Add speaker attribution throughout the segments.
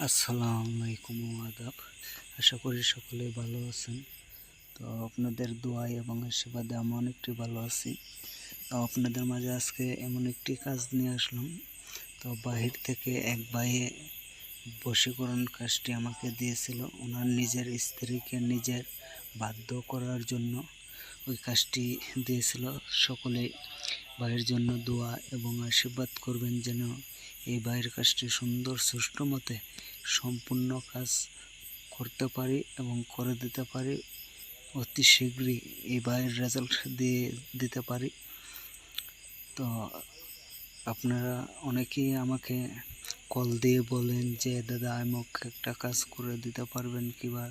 Speaker 1: আসসালামু আলাইকুম আদাব। আশা করি সকলে ভালো আছেন। তো আপনাদের দোয়ায় এবং আশীর্বাদে আমি অনেকটি ভালো আছি। তো আপনাদের মাঝে আজকে এমন একটি কাজ নিয়ে আসলাম। তো বাহির থেকে এক ভাইয়ে বশীকরণ কাজটি আমাকে দিয়েছিল। ওনার নিজের স্ত্রীকে নিজের বাধ্য করার জন্য ওই কাজটি দিয়েছিল। সকলে ভাইয়ের জন্য দোয়া এবং আশীর্বাদ করবেন যেন এই ভাইয়ের কাজটি সুন্দর সুষ্ঠু মতে সম্পূর্ণ কাজ করতে পারি এবং করে দিতে পারি। অতি শীঘ্রই এই ভাইয়ের রেজাল্ট দিতে পারি। তো আপনারা অনেকেই আমাকে কল দিয়ে বলেন যে দাদা আমাকে একটা কাজ করে দিতে পারবেন কিবার।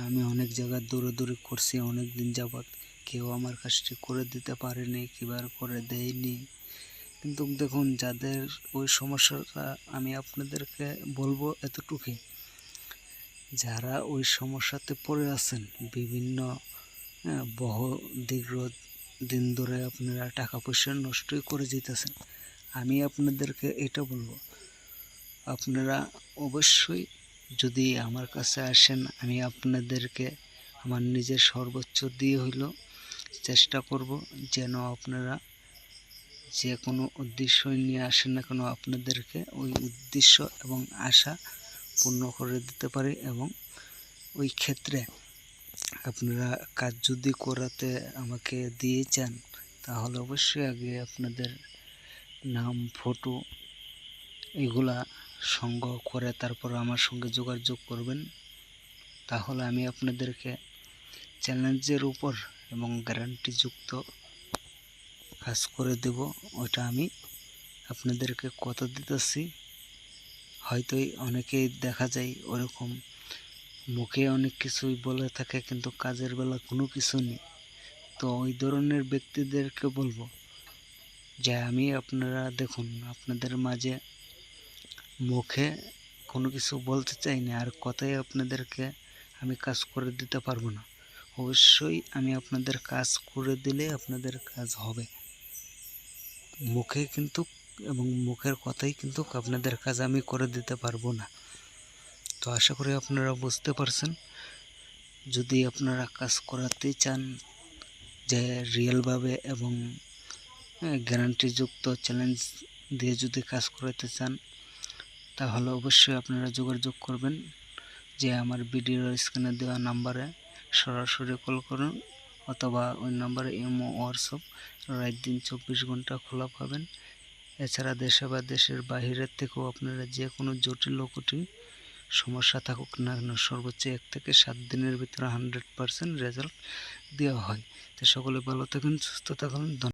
Speaker 1: আমি অনেক জায়গায় দৌড়াদৌড়ি করছি অনেক দিন যাবৎ, কেউ আমার কাজটি করে দিতে পারেনি কিবার করে দেয়নি। কিন্তু দেখুন, যাদের ওই সমস্যাটা, আমি আপনাদেরকে বলবো এতটুকুই, যারা ওই সমস্যাতে পড়ে আছেন, বিভিন্ন বহু দিন ধরে আপনারা টাকা পয়সা নষ্টই করে যেতেছেন, আমি আপনাদেরকে এটা বলবো, আপনারা অবশ্যই যদি আমার কাছে আসেন, আমি আপনাদেরকে আমার নিজের সর্বোচ্চ দিয়ে হইলেও চেষ্টা করব যেন আপনারা যে কোনো উদ্দেশ্য নিয়ে আসেন না কেন, আপনাদেরকে ওই উদ্দেশ্য এবং আশা পূর্ণ করে দিতে পারি। এবং ওই ক্ষেত্রে আপনারা কাজ যদি করাতে আমাকে দিয়ে চান, তাহলে অবশ্যই আগে আপনাদের নাম, ফটো এগুলা সংগ্রহ করে তারপর আমার সঙ্গে যোগাযোগ করবেন। তাহলে আমি আপনাদেরকে চ্যালেঞ্জের উপর এবং গ্যারান্টিযুক্ত কাজ করে দেব। ওইটা আমি আপনাদেরকে কথা দিতেছি। হয়তো অনেকেই দেখা যায় ওরকম মুখে অনেক কিছুই বলে থাকে কিন্তু কাজের বেলা কোনো কিছু নেই। তো ওই ধরনের ব্যক্তিদেরকে বলবো যে আমি আপনারা দেখুন, আপনাদের মাঝে মুখে কোনো কিছু বলতে চাই না, আর কথাই আপনাদেরকে আমি কাজ করে দিতে পারবো না। অবশ্যই আমি আপনাদের কাজ করে দিলে আপনাদের কাজ হবে। মুখে কিন্তু এবং মুখের কথাই কিন্তু আপনাদের কাজ আমি করে দিতে পারবো না। তো আশা করি আপনারা বুঝতে পারছেন। যদি আপনারা কাজ করাতে চান যে রিয়েলভাবে এবং গ্যারান্টিযুক্ত চ্যালেঞ্জ দিয়ে যদি কাজ করাতে চান, তাহলে অবশ্যই আপনারা যোগাযোগ করবেন যে আমার ভিডিওর স্ক্রিনে দেওয়া নাম্বারে সরাসরি কল করুন, অথবা ওই নাম্বারে ইমো, হোয়াটসঅ্যাপ রাত দিন 24 ঘন্টা খোলা পাবেন। এছাড়া দেশে বা দেশের বাহিরের থেকেও আপনারা যে কোনো জটিল ও কঠিন সমস্যা থাকুক না কেন, সর্বোচ্চ 1 থেকে 7 দিনের ভিতরে 100% রেজাল্ট দেওয়া হয়। তো সকলে ভালো থাকুন, সুস্থ থাকুন।